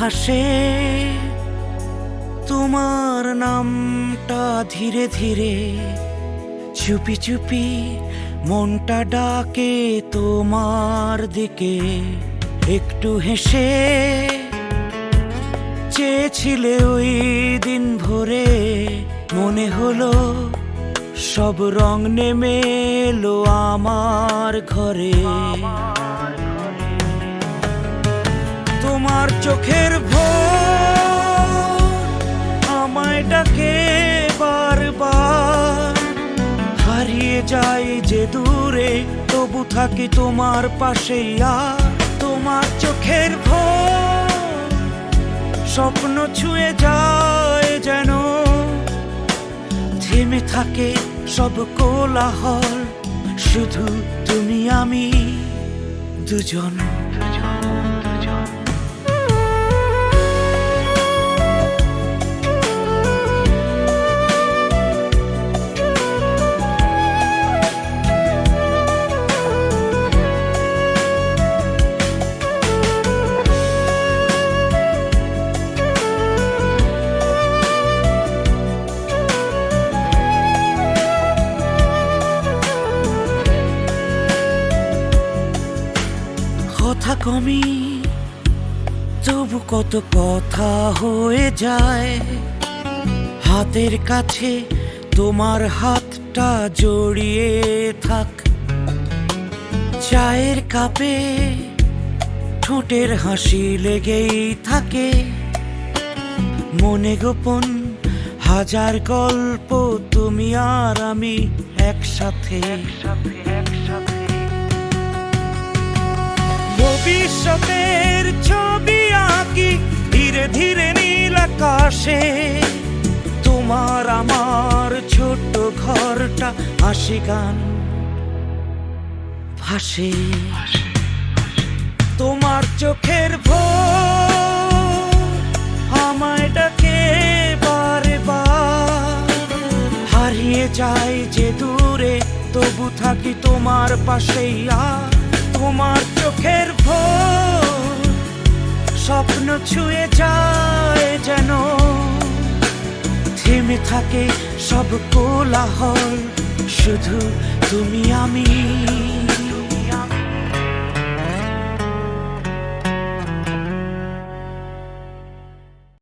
ভাসে তোমার নামটা ধীরে ধীরে, চুপি চুপি মনটা ডাকে তোমার দিকে। একটু হেসে চেয়েছিলে ওই দিন ভোরে, মনে হলো সব রং নেমে এলো আমার ঘরে। তোমার চোখের ভোর আমায় ডাকে বারবার, হারিয়ে যাই যে দূরে তবু থাকি তোমার পাশেই। আর তোমার চোখের ভোর স্বপ্ন ছুঁয়ে যায় যেন, থেমে থাকে সব কোলাহল, শুধু তুমি আমি দুজন। কথা কমি তবু কত কথা হয়ে যায়, হাতের কাছে তোমার হাতটা জড়িয়ে থাক। চায়ের কাপে ঠোঁটের হাসি লেগেই থাকে, মনে গোপন হাজার গল্প তুমি আর আমি একসাথে। ভবিষ্যতের ছবি আঁকি ধীরে ধীরে নীল আকাশে, তোমার আমার ছোট্ট ঘরটা হাসি গান ভাসে। তোমার চোখের ভোর আমায় ডাকে বারে বার, হারিয়ে যাই যে দূরে তবু থাকি তোমার পাশেই। আর তোমার চোখের ভোর স্বপ্ন ছুঁয়ে যায় যেন, থেমে থাকে সব কোলাহল, শুধু তুমি আমি।